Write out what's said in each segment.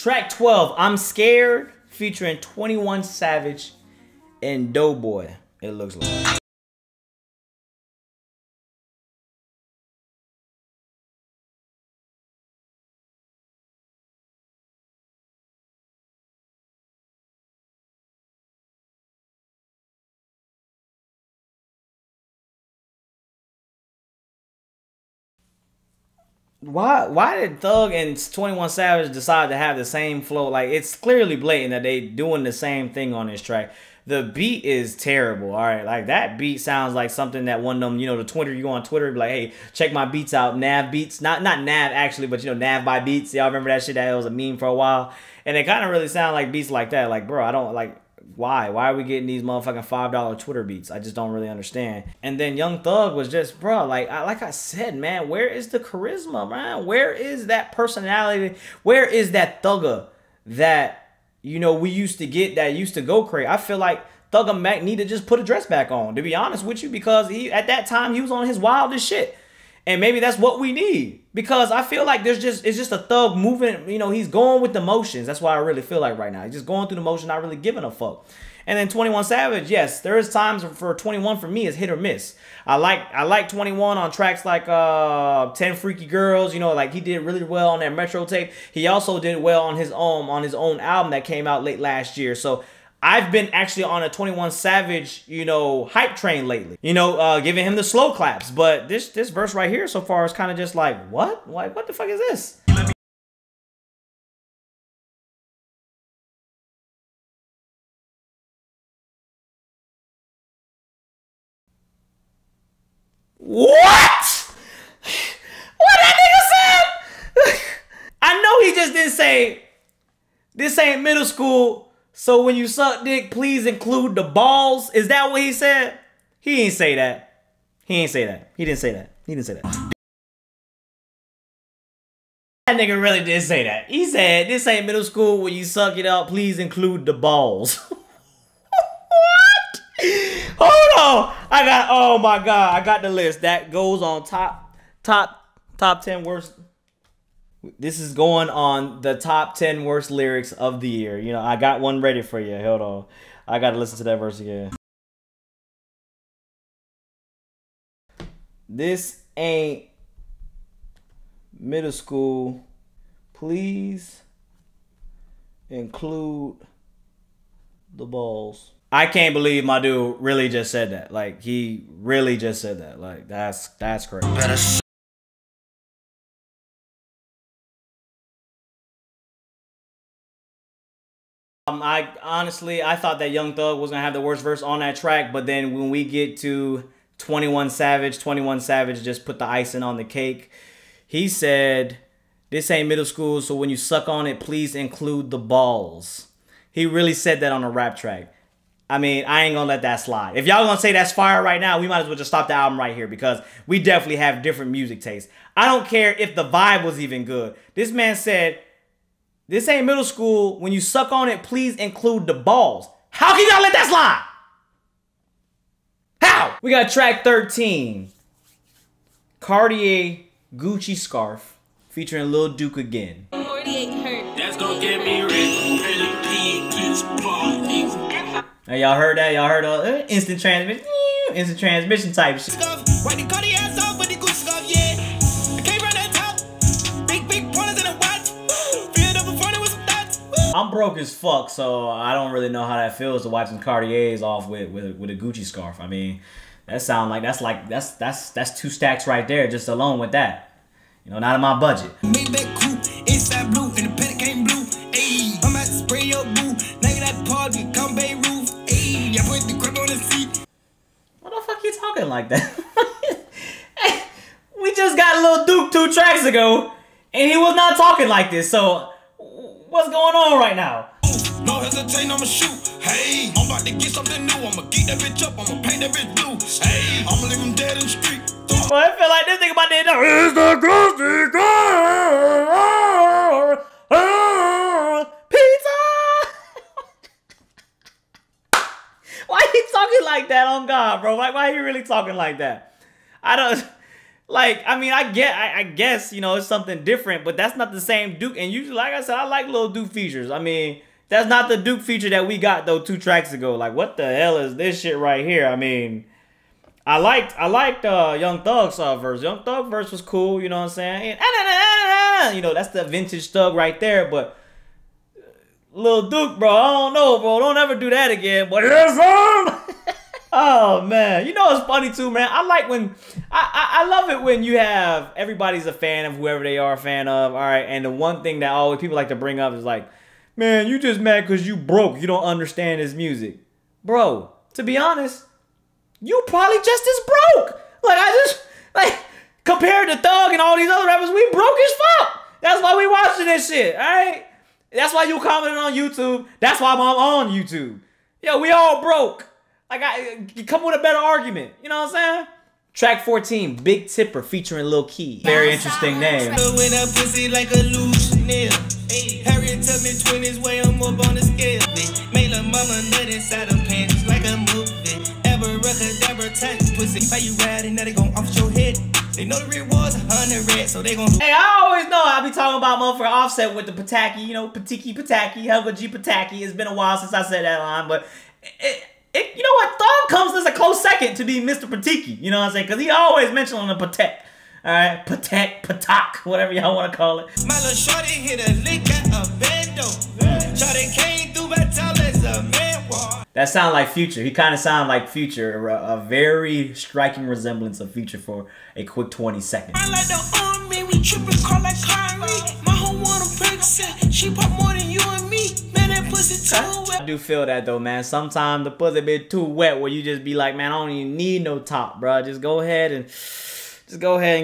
Track 12, I'm Scared, featuring 21 Savage and Doughboy, it looks like. Why did Thug and 21 Savage decide to have the same flow? Like, it's clearly blatant that they doing the same thing on this track. The beat is terrible, all right? Like, that beat sounds like something that one of them, you know, the Twitter, you go on Twitter, be like, hey, check my beats out, Nav Beats. Not Nav, actually, but, you know, Nav by Beats. Y'all remember that shit? That was a meme for a while. And it kind of really sound like beats like that. Like, bro, I don't, like... Why? Why are we getting these motherfucking $5 Twitter beats? I just don't really understand. And then Young Thug was just, bro, like I said, man, where is the charisma, man? Where is that personality? Where is that thugger that, you know, we used to get that used to go crazy? I feel like Thugger Mac need to just put a dress back on, to be honest with you, because he at that time he was on his wildest shit. And maybe that's what we need. Because I feel like it's just a thug moving, you know, he's going with the motions. That's what I really feel like right now. He's just going through the motion, not really giving a fuck. And then 21 Savage, yes, there is times for 21 for me is hit or miss. I like 21 on tracks like 10 Freaky Girls, you know, like he did really well on that Metro tape. He also did well on his own album that came out late last year. So I've been actually on a 21 Savage, you know, hype train lately. You know, giving him the slow claps. But this verse right here so far is kind of just like, what? Like, what the fuck is this? What? What that nigga said? I know he just didn't say, this ain't middle school, so when you suck dick, please include the balls. Is that what he said? He ain't say that. He ain't say that. He didn't say that. He didn't say that. That nigga really did say that. He said, this ain't middle school, when you suck it up, please include the balls. What? Hold on. Oh my God, I got the list. That goes on top 10 worst. This is going on the top 10 worst lyrics of the year. You know, I got one ready for you. Hold on. I got to listen to that verse again. This ain't middle school. Please include the balls. I can't believe my dude really just said that. Like, he really just said that. Like, that's crazy. I honestly thought that Young Thug was gonna have the worst verse on that track, but then when we get to 21 Savage just put the icing on the cake. He said, this ain't middle school, so when you suck on it, please include the balls. He really said that on a rap track. I mean, I ain't gonna let that slide. If y'all gonna say that's fire right now, we might as well just stop the album right here, because we definitely have different music tastes. I don't care if the vibe was even good. This man said, this ain't middle school. When you suck on it, please include the balls. How can y'all let that slide? How? We got track 13. Cartier Gucci Scarf featuring Lil Duke again. 48 hurt. That's gonna get me rich. Now y'all heard that? Y'all heard instant transmission? Instant transmission type shit. I'm broke as fuck, so I don't really know how that feels to wipe some Cartiers off with a Gucci scarf. I mean, that's 2 stacks right there, just alone with that. You know, not in my budget. Inside blue and the panic came blue. Ayy, I'm at to spray your boo. Nigga that party, come bay roof. Ayy, I put the crib on the seat. What the fuck you talking like that? We just got Lil Duke 2 tracks ago, and he was not talking like this, so what's going on right now? No hesitation, I'ma shoot. Hey, I'm about to get something new. I'ma geek that bitch up, I'ma paint that bitch blue. Hey, I'ma leave him dead in the street. Well, I feel like this nigga about to end up. It's the Krusty Krab pizza. Why he talking like that on God, bro? Like, why he really talking like that? I don't. Like, I mean, I guess, you know, it's something different, but that's not the same Duke. And usually, like I said, I like Lil Duke features. I mean, that's not the Duke feature that we got though 2 tracks ago. Like, what the hell is this shit right here? I mean, I liked Young Thug's verse. Young Thug verse was cool, you know what I'm saying? And, you know, that's the vintage Thug right there. But Lil Duke, bro, I don't know, bro. Don't ever do that again. But here's some. Oh man, you know it's funny too, man. I like when I love it when you have everybody's a fan of whoever they are a fan of. All right, and the one thing that always people like to bring up is like, man, you just mad because you broke. You don't understand his music, bro. To be honest, you probably just as broke. Like like compared to Thug and all these other rappers, we broke as fuck. That's why we watching this shit. All right, that's why you commenting on YouTube. That's why I'm on YouTube. Yo, we all broke. Like, come with a better argument. You know what I'm saying? Track 14, Big Tipper featuring Lil Key. Very interesting name. When I pussy like a Lucille. Harriet tell me 20s way I'm up on the scale. Made a mama nut inside her pants like a movie. Ever record, touch pussy. How you riding? Now they gon' off your head. They know the rewards 100 red, so they gon' Hey, I always know I be talking about motherfucker Offset with the Pataki, you know, Pataki, Helga G Pataki. It's been a while since I said that line, but you know what? Thug comes as a close second to be Mr. Patiki. You know what I'm saying? Because he always mentioned on the Patek. Alright? Patak, whatever y'all want to call it. My little shorty hit a lick at a bando. Shorty came through my tall as a man. That sound like Future. He kind of sound like Future. A very striking resemblance of Future for a quick 20 seconds. I like the army, we trippin' call like Kyrie. My whole want a Percocet. She pop more than you and me. Man, that pussy too wet. I do feel that though, man. Sometimes the pussy be too wet where you just be like, man, I don't even need no top, bro. Just go ahead and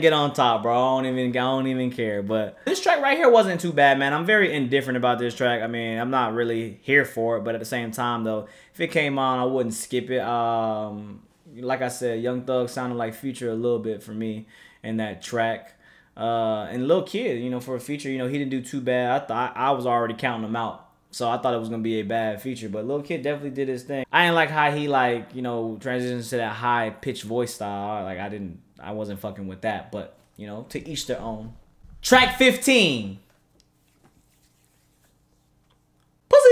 get on top, bro. I don't even care. But this track right here wasn't too bad, man. I'm very indifferent about this track. I mean, I'm not really here for it, but at the same time though, if it came on, I wouldn't skip it. Like I said, Young Thug sounded like Future a little bit for me in that track. And Lil Kid, you know, for a feature, you know, he didn't do too bad. I was already counting him out. So I thought it was gonna be a bad feature, but Lil Kid definitely did his thing. I ain't like how he like, you know, transitions to that high pitched voice style. Like I wasn't fucking with that, but you know, to each their own. Track 15. Pussy.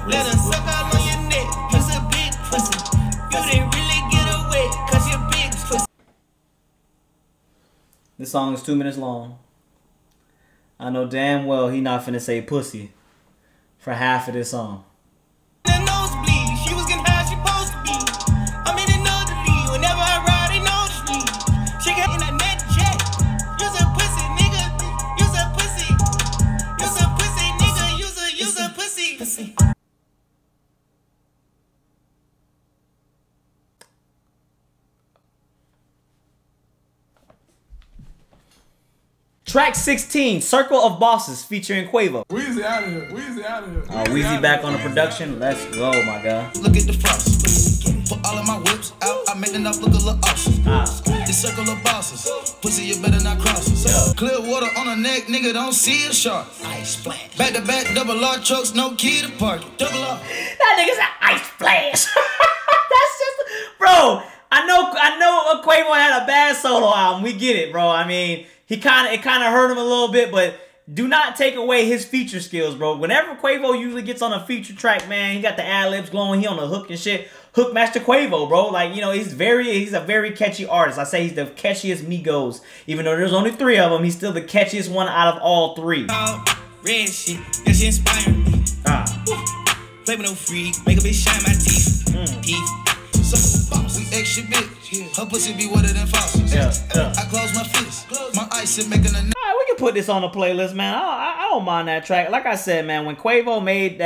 Let her suck out on your neck. You's a big pussy. You didn't really get away, cause you're big pussy. This song is 2 minutes long. I know damn well he not finna say pussy for half of this song. The nosebleed, she was getting how she supposed to be. I'm in another league, whenever I ride, they notice me. She got in a net jet. You's a pussy, nigga. You's a pussy. You's a pussy, nigga. You's a pussy. Track 16, Circle of Bosses featuring Quavo. Weezy out of here. Weezy out of here. Oh, Weezy back on the production. Let's go, my guy. Look at the frost. Put all of my whips out. I make enough look a little awesome. The circle of bosses. Pussy, you better not cross it. Clear water on her neck, nigga, don't see a shark. Ice splash. Back to back, double R trucks, no key to park it. Double R. That nigga's an ice splash. That's just, bro. I know Quavo had a bad solo album. We get it, bro. I mean, it kind of hurt him a little bit, but do not take away his feature skills, bro. Whenever Quavo usually gets on a feature track, man, he got the ad-libs glowing, he on the hook and shit. Hook Master Quavo, bro. Like, you know, he's a very catchy artist. I say he's the catchiest Migos. Even though there's only 3 of them, he's still the catchiest one out of all 3. Red shit, that shit inspired me. Play with no freak, make a bitch shine my teeth. We extra big. Her pussy be wetter than fossils. I close my fist. My eyes are making a. Alright, we can put this on the playlist, man. I don't mind that track. Like I said, man, when Quavo made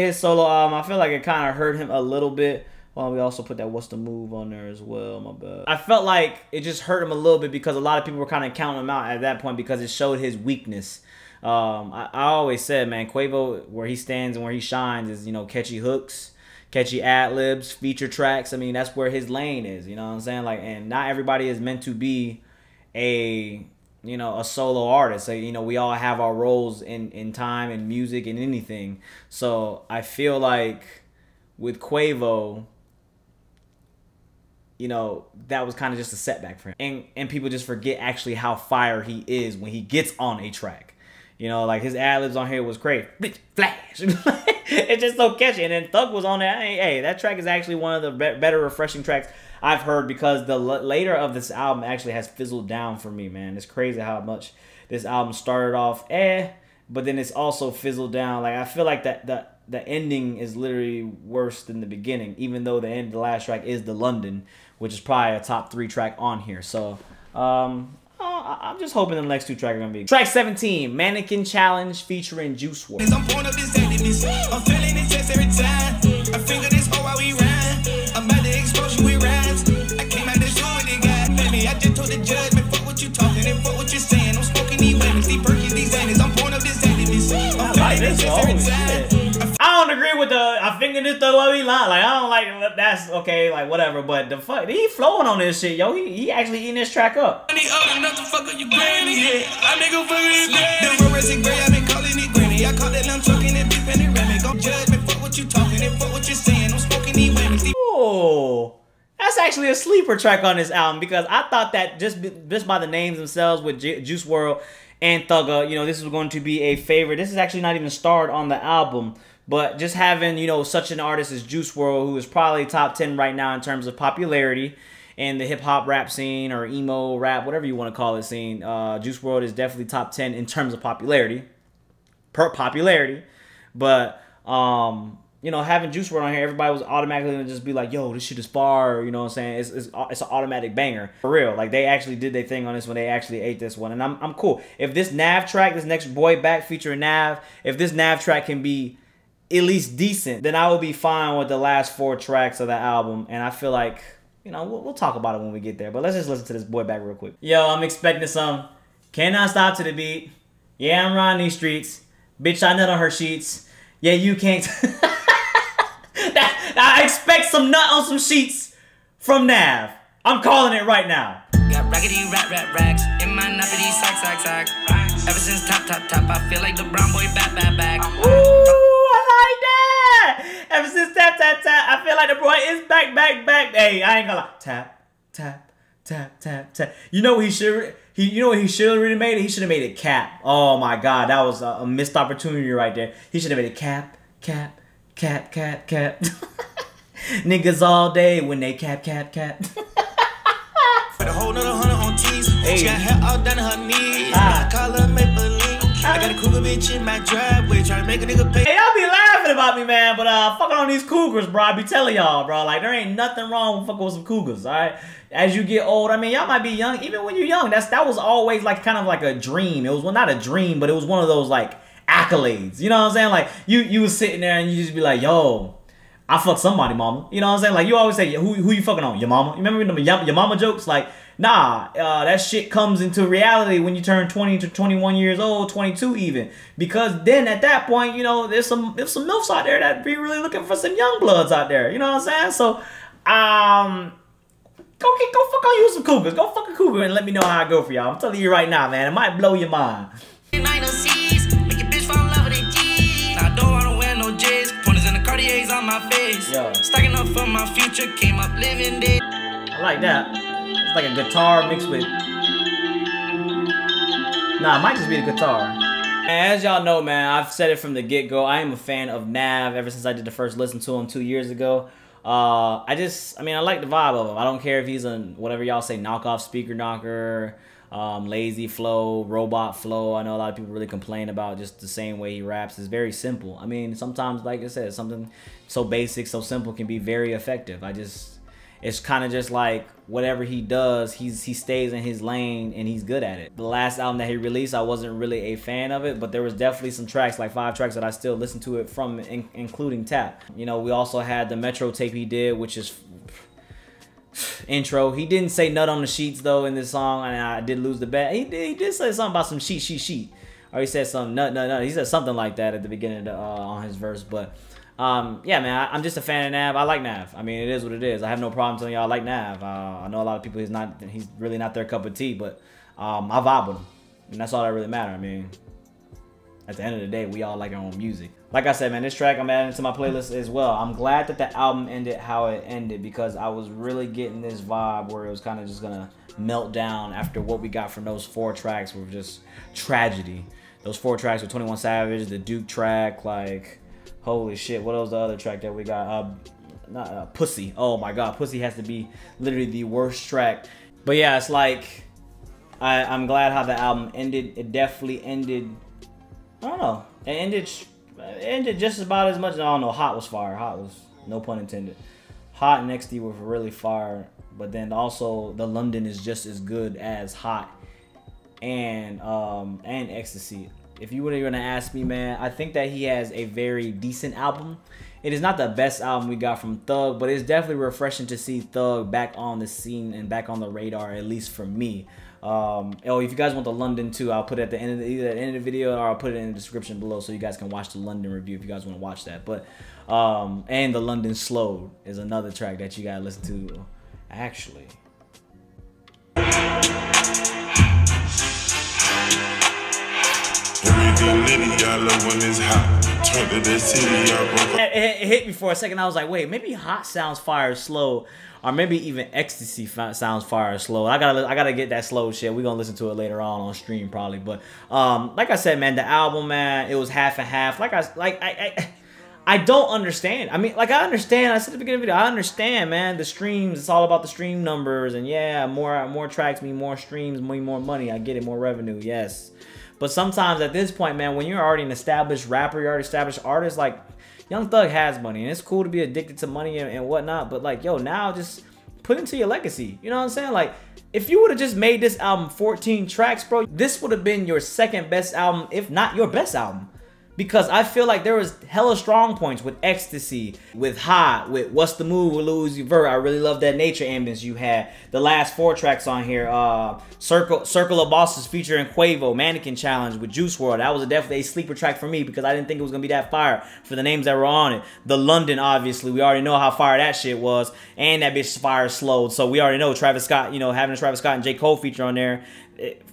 his solo album, I feel like it kind of hurt him a little bit. Well, we also put that What's the Move on there as well, my bad. I felt like it just hurt him a little bit because a lot of people were kind of counting him out at that point because it showed his weakness. I always said, man, Quavo, where he stands and where he shines is, you know, catchy hooks, catchy ad-libs, feature tracks. I mean, that's where his lane is, you know what I'm saying? Like, and not everybody is meant to be a, you know, a solo artist. So, you know, we all have our roles in time and music and anything. So I feel like with Quavo, you know, that was kind of just a setback for him. And people just forget actually how fire he is when he gets on a track. You know, like his ad-libs on here was great. Flash. It's just so catchy. And then Thug was on there. Hey, that track is actually one of the better refreshing tracks I've heard, because the later of this album actually has fizzled down for me, man. It's crazy how much this album started off but then it's also fizzled down. Like, I feel like the ending is literally worse than the beginning, even though the end of the last track is the London, which is probably a top 3 track on here. So I'm just hoping the next 2 tracks are gonna be. Track 17, Mannequin Challenge featuring Juice WRLD. I'm feeling it just every time. I finger this hoe while we ride. I'm about to expose you with rhymes. I came out this show with it, guy. Baby, I just told the judge, man, fuck what you talking and fuck what you're saying. I'm smoking these women, these perky, these annies. I'm pouring up this annies. I like this. Holy shit. I don't agree with the I finger this the way we lie. Like, I don't like that's okay, like whatever. But the fuck, he flowing on this shit, yo. He actually eating this track up. I call it, I'm talking it deep and it remic. Don't judge me, fuck what you talking and fuck what you're saying. I'm smoking these women. Oh, that's actually a sleeper track on this album, because I thought that just by the names themselves with Juice WRLD and Thugger, you know, this is going to be a favorite. This is actually not even starred on the album, but just having, you know, such an artist as Juice WRLD, who is probably top 10 right now in terms of popularity in the hip-hop rap scene, or emo rap, whatever you want to call it, scene. Juice WRLD is definitely top 10 in terms of popularity. But you know, having Juice WRLD on here, everybody was automatically gonna just be like, yo, this shit is fire, you know what I'm saying? It's an automatic banger. For real. Like, they actually did their thing on this one. They actually ate this one. And I'm cool. If this Nav track, this next Boy Back featuring Nav, if this Nav track can be at least decent, then I will be fine with the last 4 tracks of the album. And I feel like, you know, we'll talk about it when we get there. But let's just listen to this Boy Back real quick. Yo, I'm expecting some Cannot Stop to the Beat. Yeah, I'm riding these streets. Bitch, I nut on her sheets. Yeah, you can't. I expect some nut on some sheets from Nav. I'm calling it right now. Got raggedy racks in my nappity sack. Ever since top, I feel like the brown boy back. Ooh, I like that. Ever since tap, I feel like the boy is back. Hey, I ain't gonna lie. Tap. You know what he should? You know what he should have really made it? He should have made it cap. Oh my God, that was a missed opportunity right there. He should have made it cap. Niggas all day when they cap. For the whole nother 100 on T's. Hey. She got hair all down to her knees. I call her Maybelline. I got a cougar bitch in my driveway trying to make a nigga pay. Hey, y'all be laughing about me, man, but fucking on these cougars, bro. I be telling y'all, bro. Like, there ain't nothing wrong with fucking with some cougars, all right? As you get old, I mean, y'all might be young. Even when you're young, that was always like kind of like a dream. It was, well, not a dream, but it was one of those like accolades. You know what I'm saying? Like, you was sitting there and you just be like, yo, I fuck somebody, mama. You know what I'm saying? Like, you always say, who you fucking on? Your mama? You remember the your mama jokes? Like, nah, that shit comes into reality when you turn 20 to 21 years old, 22 even. Because then at that point, you know, there's some MILFs out there that be really looking for some young bloods out there. You know what I'm saying? So, go fuck on you some cougars. Go fuck a cougar and let me know how I go for y'all. I'm telling you right now, man. It might blow your mind. Cartiers on my face. Yo. Stacking up for my future, came up living dead. I like that. It's like a guitar mixed with. Nah, it might just be the guitar. And as y'all know, man, I've said it from the get-go. I am a fan of Nav ever since I did the first listen to him 2 years ago. I like the vibe of him. I don't care if he's a whatever y'all say, knockoff speaker knocker, lazy flow, robot flow. I know a lot of people really complain about just the same way he raps. It's very simple. I mean, sometimes, like I said, something so basic, so simple can be very effective. It's kind of just like whatever he does, he stays in his lane and he's good at it. The last album that he released, I wasn't really a fan of it, but there was definitely some tracks, like 5 tracks that I still listen to it from, including Tap. You know, we also had the Metro tape he did, which is intro. He didn't say nut on the sheets though in this song, and I did lose the bet. He did say something about some sheet, or he said some nut. He said something like that at the beginning of the, on his verse, but. Yeah, man, I'm just a fan of Nav. I like Nav. I mean, it is what it is. I have no problem telling y'all I like Nav. I know a lot of people he's really not their cup of tea, but I vibe with him, and that's all that really matters. I mean, at the end of the day, we all like our own music. Like I said, man, this track I'm adding to my playlist as well. I'm glad that the album ended how it ended because I was really getting this vibe where it was kind of just gonna melt down after what we got from those 4 tracks were just tragedy. Those 4 tracks with 21 Savage, the Duke track, like, holy shit, what was the other track that we got? Pussy. Oh my god, Pussy has to be literally the worst track. But yeah, it's like, I'm glad how the album ended. It definitely ended, I don't know, it ended just about as much. I don't know, Hot was fire. Hot was, no pun intended. Hot and XD were really fire. But then also the London is just as good as Hot and Ecstasy. If you were gonna ask me, man, I think that he has a very decent album. It is not the best album we got from Thug, but it's definitely refreshing to see Thug back on the scene and back on the radar, at least for me. Oh, if you guys want the London too, I'll put it at the end of the, either at the end of the video or I'll put it in the description below so you guys can watch the London review if you guys want to watch that. But and the London Slowed is another track that you gotta listen to. Actually, it hit me for a second. I was like, wait, maybe Hot sounds fire slow, or maybe even Ecstasy sounds fire slow. I gotta get that slow shit. We're gonna listen to it later on stream probably. But like I said, man, the album, man, it was half and half. I don't understand. I mean, like, I understand. I said at the beginning of the video, I understand, man. The streams, it's all about the stream numbers. And yeah, more tracks mean more streams, mean more money. I get it, more revenue, yes. But sometimes at this point, man, when you're already an established rapper, you're already established artist, like, Young Thug has money. And it's cool to be addicted to money and whatnot. But, like, yo, now just put into your legacy. You know what I'm saying? Like, if you would have just made this album 14 tracks, bro, this would have been your second best album, if not your best album. Because I feel like there was hella strong points with Ecstasy, with Hot, with What's the Move with Lil Uzi Vert. I really love that nature ambience you had. The last 4 tracks on here, Circle of Bosses featuring Quavo, Mannequin Challenge with Juice WRLD. That was definitely a sleeper track for me because I didn't think it was going to be that fire for the names that were on it. The London, obviously, we already know how fire that shit was. And that bitch fire slowed. So we already know Travis Scott, you know, having a Travis Scott and J. Cole feature on there.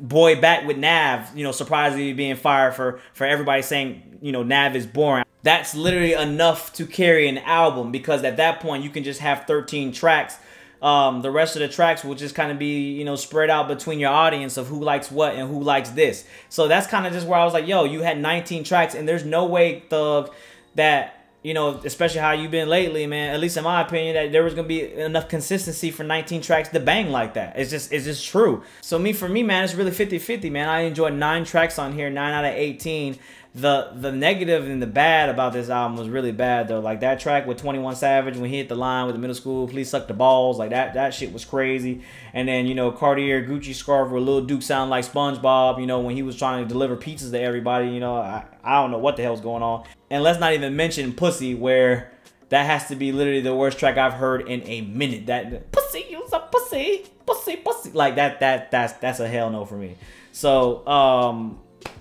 Boy Back with Nav, you know, surprisingly being fired for everybody saying, you know, Nav is boring. That's literally enough to carry an album because at that point you can just have 13 tracks. The rest of the tracks will just kind of be, you know, spread out between your audience of who likes what and who likes this. So that's kind of just where I was like, yo, you had 19 tracks and there's no way, Thug, that, you know, especially how you've been lately, man, at least in my opinion, that there was going to be enough consistency for 19 tracks to bang like that. It's just true. So for me, man, it's really 50-50, man. I enjoyed 9 tracks on here, 9 out of 18. The negative and the bad about this album was really bad, though. Like that track with 21 Savage when he hit the line with the middle school, please suck the balls. Like that shit was crazy. And then, you know, Cartier Gucci scarf where Lil Duke sound like SpongeBob, you know, when he was trying to deliver pizzas to everybody, you know, I don't know what the hell's going on. And let's not even mention Pussy, where that has to be literally the worst track I've heard in a minute. That pussy, you's a pussy, pussy, pussy. Like that's a hell no for me. So,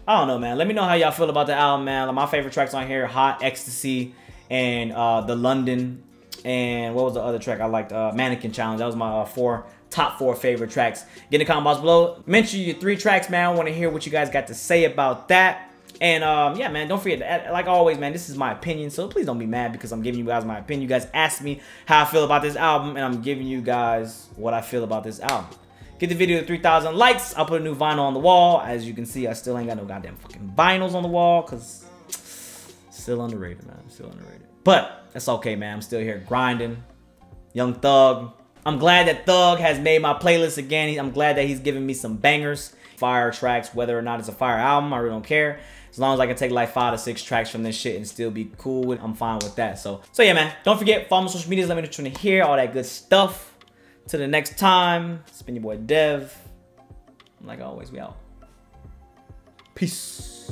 I don't know, man. Let me know how y'all feel about the album, man. Like, my favorite tracks on here, Hot, Ecstasy, and the London. And what was the other track I liked? Mannequin Challenge. That was my top 4 favorite tracks. Get in the comment box below. Mention your 3 tracks, man. I want to hear what you guys got to say about that. And yeah, man, don't forget, like always, man, this is my opinion. So please don't be mad because I'm giving you guys my opinion. You guys asked me how I feel about this album, and I'm giving you guys what I feel about this album. Get the video to 3,000 likes. I'll put a new vinyl on the wall. As you can see, I still ain't got no goddamn fucking vinyls on the wall because still underrated, man. Still underrated. But that's okay, man. I'm still here grinding. Young Thug. I'm glad that Thug has made my playlist again. I'm glad that he's giving me some bangers. Fire tracks, whether or not it's a fire album, I really don't care. As long as I can take like 5 to 6 tracks from this shit and still be cool with it, I'm fine with that. So yeah, man. Don't forget, follow my social medias. Let me know what you want to hear. All that good stuff. Till the next time, it's been your boy Dev. Like always, we out. Peace.